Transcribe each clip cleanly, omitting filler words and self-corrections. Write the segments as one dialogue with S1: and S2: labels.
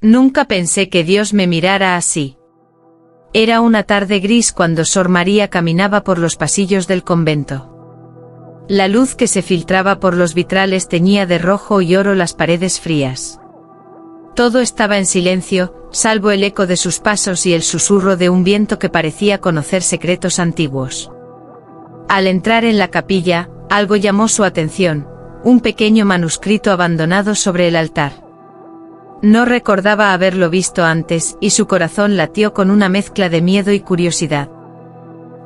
S1: Nunca pensé que Dios me mirara así. Era una tarde gris cuando Sor María caminaba por los pasillos del convento. La luz que se filtraba por los vitrales teñía de rojo y oro las paredes frías. Todo estaba en silencio, salvo el eco de sus pasos y el susurro de un viento que parecía conocer secretos antiguos. Al entrar en la capilla, algo llamó su atención, un pequeño manuscrito abandonado sobre el altar. No recordaba haberlo visto antes y su corazón latió con una mezcla de miedo y curiosidad.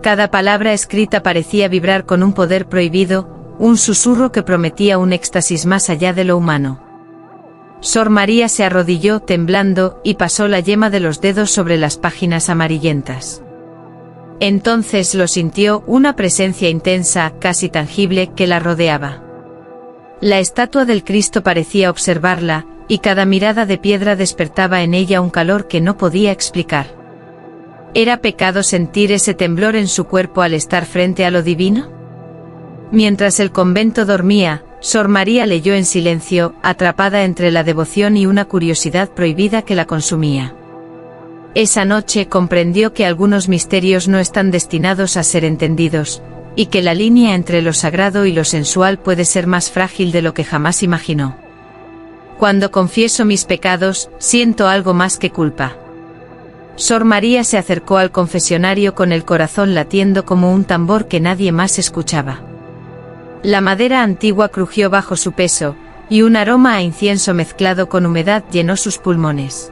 S1: Cada palabra escrita parecía vibrar con un poder prohibido, un susurro que prometía un éxtasis más allá de lo humano. Sor María se arrodilló temblando y pasó la yema de los dedos sobre las páginas amarillentas. Entonces lo sintió, una presencia intensa, casi tangible, que la rodeaba. La estatua del Cristo parecía observarla, y cada mirada de piedra despertaba en ella un calor que no podía explicar. ¿Era pecado sentir ese temblor en su cuerpo al estar frente a lo divino? Mientras el convento dormía, Sor María leyó en silencio, atrapada entre la devoción y una curiosidad prohibida que la consumía. Esa noche comprendió que algunos misterios no están destinados a ser entendidos, y que la línea entre lo sagrado y lo sensual puede ser más frágil de lo que jamás imaginó. Cuando confieso mis pecados, siento algo más que culpa. Sor María se acercó al confesionario con el corazón latiendo como un tambor que nadie más escuchaba. La madera antigua crujió bajo su peso, y un aroma a incienso mezclado con humedad llenó sus pulmones.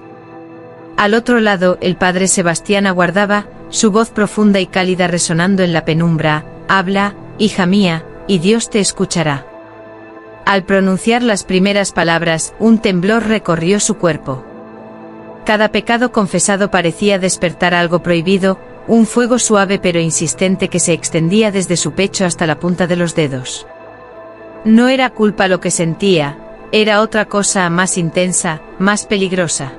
S1: Al otro lado, el padre Sebastián aguardaba, su voz profunda y cálida resonando en la penumbra: «Habla, hija mía, y Dios te escuchará». Al pronunciar las primeras palabras, un temblor recorrió su cuerpo. Cada pecado confesado parecía despertar algo prohibido, un fuego suave pero insistente que se extendía desde su pecho hasta la punta de los dedos. No era culpa lo que sentía, era otra cosa más intensa, más peligrosa.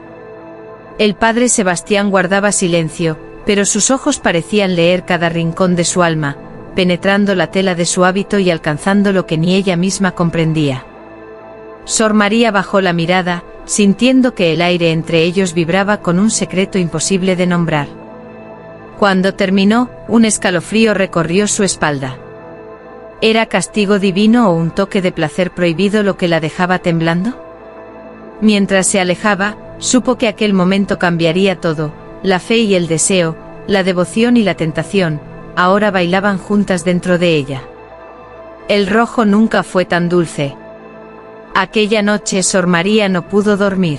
S1: El padre Sebastián guardaba silencio, pero sus ojos parecían leer cada rincón de su alma, penetrando la tela de su hábito y alcanzando lo que ni ella misma comprendía. Sor María bajó la mirada, sintiendo que el aire entre ellos vibraba con un secreto imposible de nombrar. Cuando terminó, un escalofrío recorrió su espalda. ¿Era castigo divino o un toque de placer prohibido lo que la dejaba temblando? Mientras se alejaba, supo que aquel momento cambiaría todo: la fe y el deseo, la devoción y la tentación, ahora bailaban juntas dentro de ella. El rojo nunca fue tan dulce. Aquella noche Sor María no pudo dormir.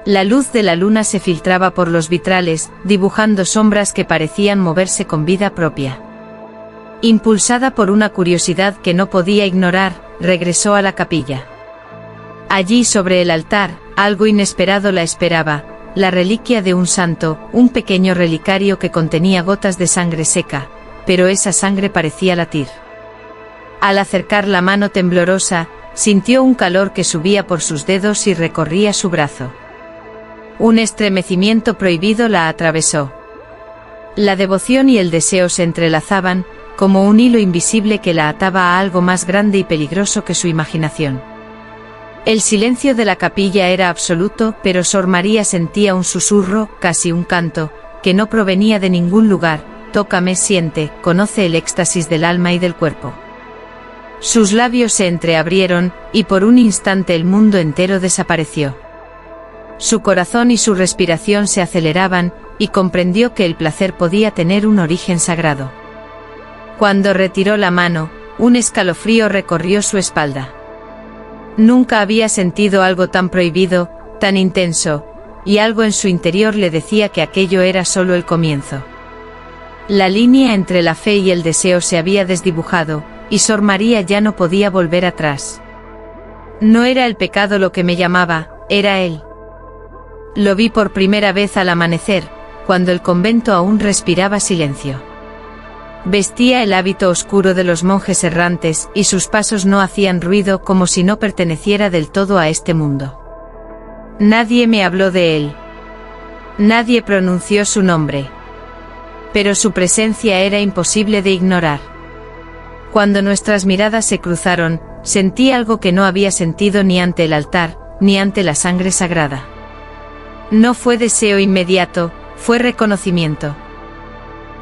S1: La luz de la luna se filtraba por los vitrales, dibujando sombras que parecían moverse con vida propia. Impulsada por una curiosidad que no podía ignorar, regresó a la capilla. Allí sobre el altar, algo inesperado la esperaba: la reliquia de un santo, un pequeño relicario que contenía gotas de sangre seca, pero esa sangre parecía latir. Al acercar la mano temblorosa, sintió un calor que subía por sus dedos y recorría su brazo. Un estremecimiento prohibido la atravesó. La devoción y el deseo se entrelazaban, como un hilo invisible que la ataba a algo más grande y peligroso que su imaginación. El silencio de la capilla era absoluto, pero Sor María sentía un susurro, casi un canto, que no provenía de ningún lugar: «Tócame, siente, conoce el éxtasis del alma y del cuerpo». Sus labios se entreabrieron, y por un instante el mundo entero desapareció. Su corazón y su respiración se aceleraban, y comprendió que el placer podía tener un origen sagrado. Cuando retiró la mano, un escalofrío recorrió su espalda. Nunca había sentido algo tan prohibido, tan intenso, y algo en su interior le decía que aquello era solo el comienzo. La línea entre la fe y el deseo se había desdibujado, y Sor María ya no podía volver atrás. No era el pecado lo que me llamaba, era él. Lo vi por primera vez al amanecer, cuando el convento aún respiraba silencio. Vestía el hábito oscuro de los monjes errantes, y sus pasos no hacían ruido, como si no perteneciera del todo a este mundo. Nadie me habló de él. Nadie pronunció su nombre. Pero su presencia era imposible de ignorar. Cuando nuestras miradas se cruzaron, sentí algo que no había sentido ni ante el altar, ni ante la sangre sagrada. No fue deseo inmediato, fue reconocimiento.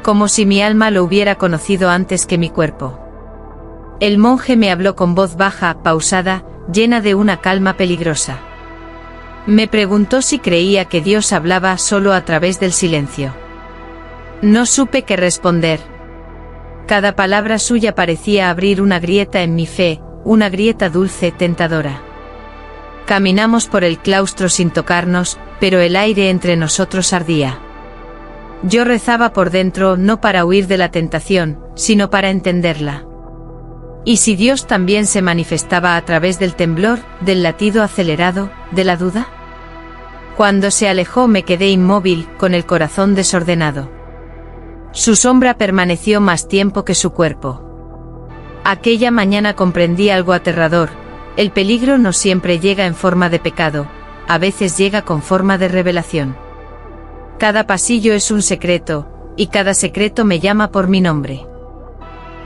S1: Como si mi alma lo hubiera conocido antes que mi cuerpo. El monje me habló con voz baja, pausada, llena de una calma peligrosa. Me preguntó si creía que Dios hablaba solo a través del silencio. No supe qué responder. Cada palabra suya parecía abrir una grieta en mi fe, una grieta dulce, tentadora. Caminamos por el claustro sin tocarnos, pero el aire entre nosotros ardía. Yo rezaba por dentro no para huir de la tentación, sino para entenderla. ¿Y si Dios también se manifestaba a través del temblor, del latido acelerado, de la duda? Cuando se alejó me quedé inmóvil, con el corazón desordenado. Su sombra permaneció más tiempo que su cuerpo. Aquella mañana comprendí algo aterrador: el peligro no siempre llega en forma de pecado, a veces llega con forma de revelación. Cada pasillo es un secreto, y cada secreto me llama por mi nombre.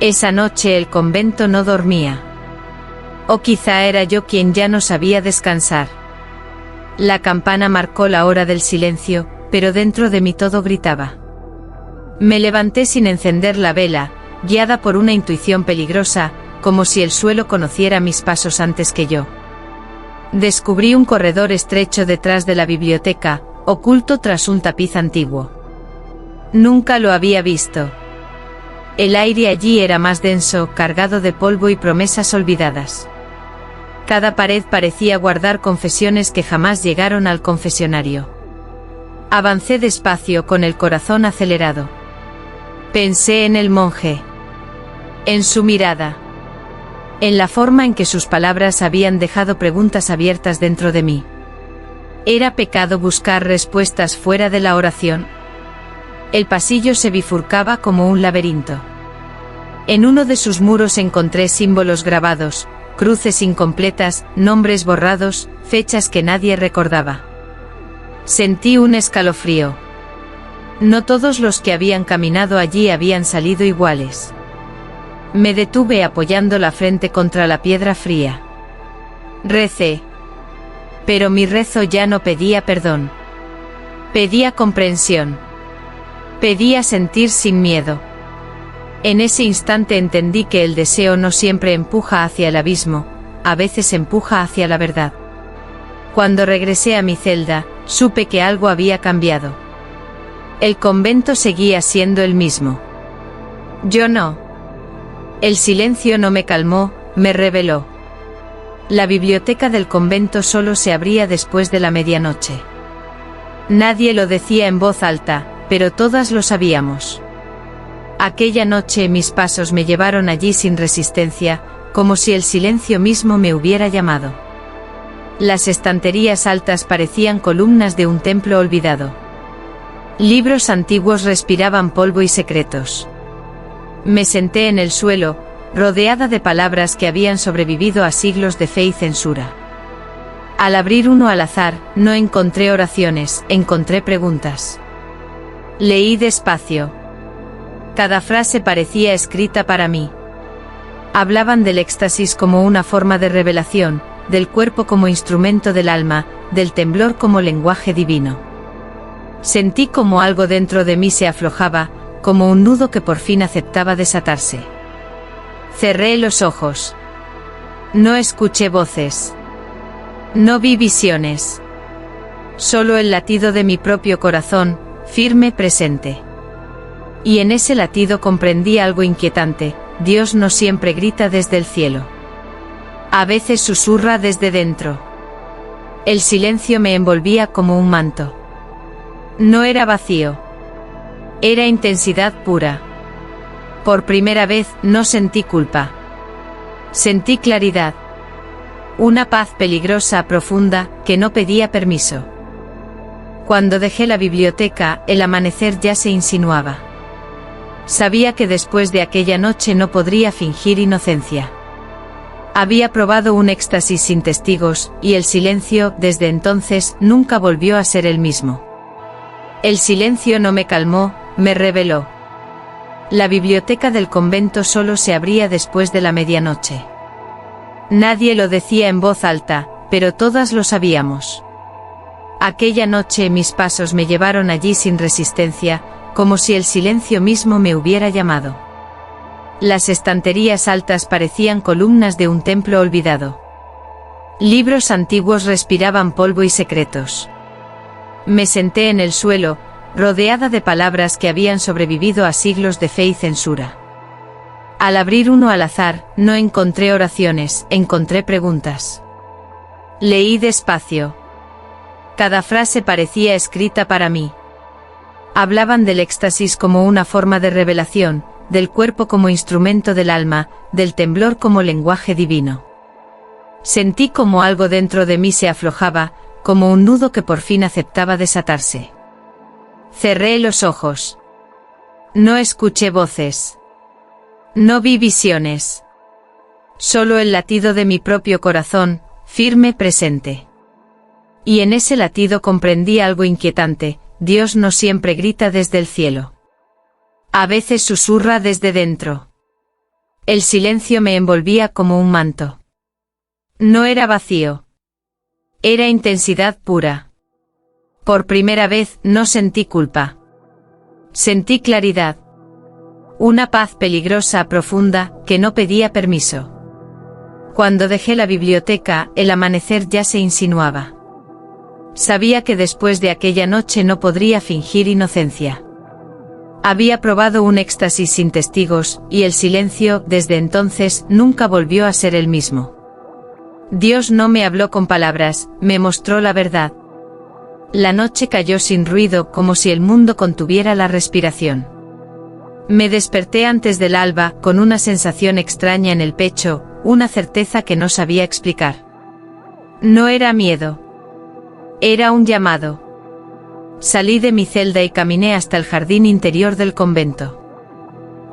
S1: Esa noche el convento no dormía. O quizá era yo quien ya no sabía descansar. La campana marcó la hora del silencio, pero dentro de mí todo gritaba. Me levanté sin encender la vela, guiada por una intuición peligrosa, como si el suelo conociera mis pasos antes que yo. Descubrí un corredor estrecho detrás de la biblioteca, oculto tras un tapiz antiguo. Nunca lo había visto. El aire allí era más denso, cargado de polvo y promesas olvidadas. Cada pared parecía guardar confesiones que jamás llegaron al confesionario. Avancé despacio, con el corazón acelerado. Pensé en el monje. En su mirada. En la forma en que sus palabras habían dejado preguntas abiertas dentro de mí. ¿Era pecado buscar respuestas fuera de la oración? El pasillo se bifurcaba como un laberinto. En uno de sus muros encontré símbolos grabados, cruces incompletas, nombres borrados, fechas que nadie recordaba. Sentí un escalofrío. No todos los que habían caminado allí habían salido iguales. Me detuve apoyando la frente contra la piedra fría. Recé. Pero mi rezo ya no pedía perdón. Pedía comprensión. Pedía sentir sin miedo. En ese instante entendí que el deseo no siempre empuja hacia el abismo, a veces empuja hacia la verdad. Cuando regresé a mi celda, supe que algo había cambiado. El convento seguía siendo el mismo. Yo no. El silencio no me calmó, me reveló. La biblioteca del convento solo se abría después de la medianoche. Nadie lo decía en voz alta, pero todas lo sabíamos. Aquella noche mis pasos me llevaron allí sin resistencia, como si el silencio mismo me hubiera llamado. Las estanterías altas parecían columnas de un templo olvidado. Libros antiguos respiraban polvo y secretos. Me senté en el suelo, rodeada de palabras que habían sobrevivido a siglos de fe y censura. Al abrir uno al azar, no encontré oraciones, encontré preguntas. Leí despacio. Cada frase parecía escrita para mí. Hablaban del éxtasis como una forma de revelación, del cuerpo como instrumento del alma, del temblor como lenguaje divino. Sentí como algo dentro de mí se aflojaba, como un nudo que por fin aceptaba desatarse. Cerré los ojos. No escuché voces. No vi visiones. Solo el latido de mi propio corazón, firme, presente. Y en ese latido comprendí algo inquietante: Dios no siempre grita desde el cielo. A veces susurra desde dentro. El silencio me envolvía como un manto. No era vacío. Era intensidad pura. Por primera vez no sentí culpa. Sentí claridad. Una paz peligrosa, profunda, que no pedía permiso. Cuando dejé la biblioteca, el amanecer ya se insinuaba. Sabía que después de aquella noche no podría fingir inocencia. Había probado un éxtasis sin testigos, y el silencio, desde entonces, nunca volvió a ser el mismo. El silencio no me calmó, me reveló. La biblioteca del convento solo se abría después de la medianoche. Nadie lo decía en voz alta, pero todas lo sabíamos. Aquella noche mis pasos me llevaron allí sin resistencia, como si el silencio mismo me hubiera llamado. Las estanterías altas parecían columnas de un templo olvidado. Libros antiguos respiraban polvo y secretos. Me senté en el suelo, rodeada de palabras que habían sobrevivido a siglos de fe y censura. Al abrir uno al azar, no encontré oraciones, encontré preguntas. Leí despacio. Cada frase parecía escrita para mí. Hablaban del éxtasis como una forma de revelación, del cuerpo como instrumento del alma, del temblor como lenguaje divino. Sentí como algo dentro de mí se aflojaba, como un nudo que por fin aceptaba desatarse. Cerré los ojos. No escuché voces. No vi visiones. Solo el latido de mi propio corazón, firme presente. Y en ese latido comprendí algo inquietante: Dios no siempre grita desde el cielo. A veces susurra desde dentro. El silencio me envolvía como un manto. No era vacío. Era intensidad pura. Por primera vez no sentí culpa. Sentí claridad. Una paz peligrosa, profunda, que no pedía permiso. Cuando dejé la biblioteca, el amanecer ya se insinuaba. Sabía que después de aquella noche no podría fingir inocencia. Había probado un éxtasis sin testigos, y el silencio, desde entonces, nunca volvió a ser el mismo. Dios no me habló con palabras, me mostró la verdad. La noche cayó sin ruido, como si el mundo contuviera la respiración. Me desperté antes del alba, con una sensación extraña en el pecho, una certeza que no sabía explicar. No era miedo. Era un llamado. Salí de mi celda y caminé hasta el jardín interior del convento.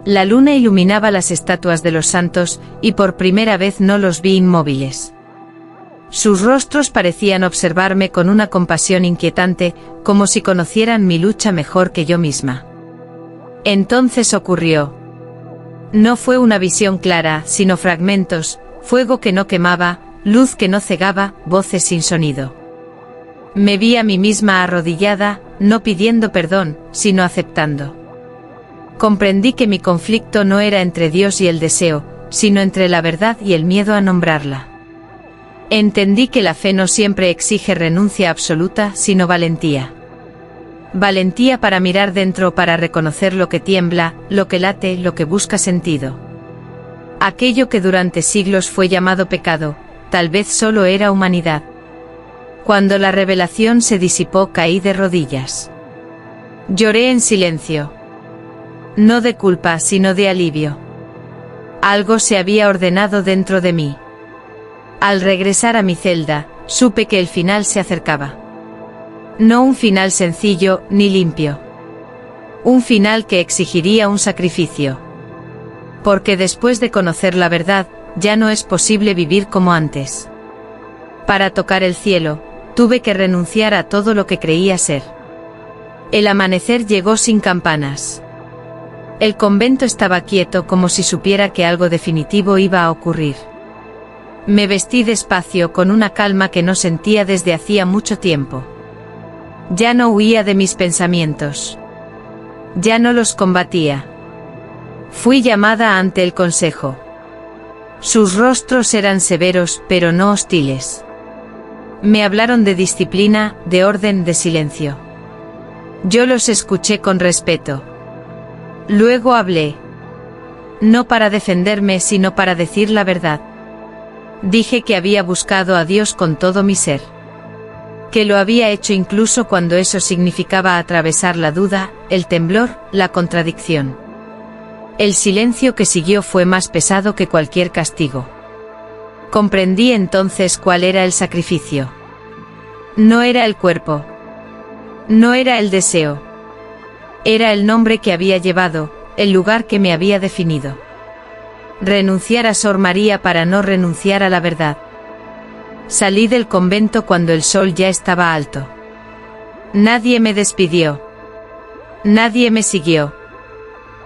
S1: La luna iluminaba las estatuas de los santos, y por primera vez no los vi inmóviles. Sus rostros parecían observarme con una compasión inquietante, como si conocieran mi lucha mejor que yo misma. Entonces ocurrió. No fue una visión clara, sino fragmentos, fuego que no quemaba, luz que no cegaba, voces sin sonido. Me vi a mí misma arrodillada, no pidiendo perdón, sino aceptando. Comprendí que mi conflicto no era entre Dios y el deseo, sino entre la verdad y el miedo a nombrarla. Entendí que la fe no siempre exige renuncia absoluta, sino valentía. Valentía para mirar dentro, para reconocer lo que tiembla, lo que late, lo que busca sentido. Aquello que durante siglos fue llamado pecado, tal vez solo era humanidad. Cuando la revelación se disipó, caí de rodillas. Lloré en silencio. No de culpa, sino de alivio. Algo se había ordenado dentro de mí. Al regresar a mi celda, supe que el final se acercaba. No un final sencillo, ni limpio. Un final que exigiría un sacrificio. Porque después de conocer la verdad, ya no es posible vivir como antes. Para tocar el cielo, tuve que renunciar a todo lo que creía ser. El amanecer llegó sin campanas. El convento estaba quieto, como si supiera que algo definitivo iba a ocurrir. Me vestí despacio, con una calma que no sentía desde hacía mucho tiempo. Ya no huía de mis pensamientos. Ya no los combatía. Fui llamada ante el consejo. Sus rostros eran severos, pero no hostiles. Me hablaron de disciplina, de orden, de silencio. Yo los escuché con respeto. Luego hablé. No para defenderme, sino para decir la verdad. Dije que había buscado a Dios con todo mi ser. Que lo había hecho incluso cuando eso significaba atravesar la duda, el temblor, la contradicción. El silencio que siguió fue más pesado que cualquier castigo. Comprendí entonces cuál era el sacrificio. No era el cuerpo. No era el deseo. Era el nombre que había llevado, el lugar que me había definido. Renunciar a Sor María para no renunciar a la verdad. Salí del convento cuando el sol ya estaba alto. Nadie me despidió. Nadie me siguió.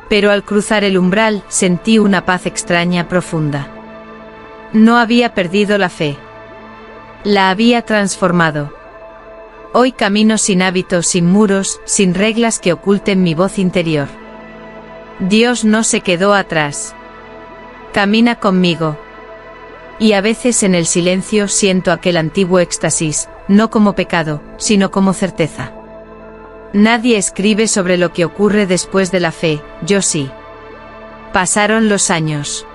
S1: Pero al cruzar el umbral, sentí una paz extraña, profunda. No había perdido la fe. La había transformado. Hoy camino sin hábitos, sin muros, sin reglas que oculten mi voz interior. Dios no se quedó atrás. Camina conmigo. Y a veces en el silencio siento aquel antiguo éxtasis, no como pecado, sino como certeza. Nadie escribe sobre lo que ocurre después de la fe, yo sí. Pasaron los años.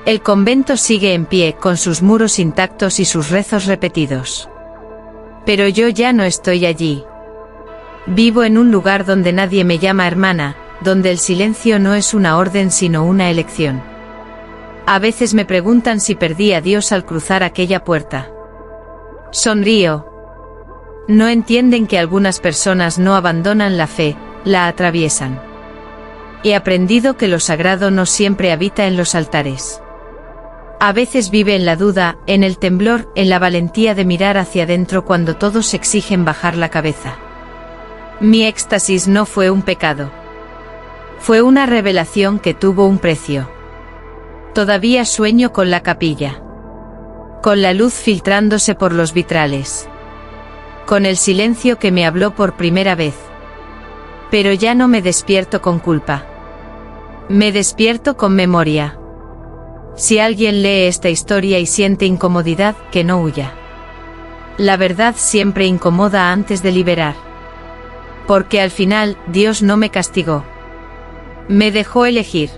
S1: El convento sigue en pie, con sus muros intactos y sus rezos repetidos. Pero yo ya no estoy allí. Vivo en un lugar donde nadie me llama hermana, donde el silencio no es una orden sino una elección. A veces me preguntan si perdí a Dios al cruzar aquella puerta. Sonrío. No entienden que algunas personas no abandonan la fe, la atraviesan. He aprendido que lo sagrado no siempre habita en los altares. A veces vive en la duda, en el temblor, en la valentía de mirar hacia adentro cuando todos exigen bajar la cabeza. Mi éxtasis no fue un pecado. Fue una revelación que tuvo un precio. Todavía sueño con la capilla. Con la luz filtrándose por los vitrales. Con el silencio que me habló por primera vez. Pero ya no me despierto con culpa. Me despierto con memoria. Si alguien lee esta historia y siente incomodidad, que no huya. La verdad siempre incomoda antes de liberar. Porque al final, Dios no me castigó. Me dejó elegir.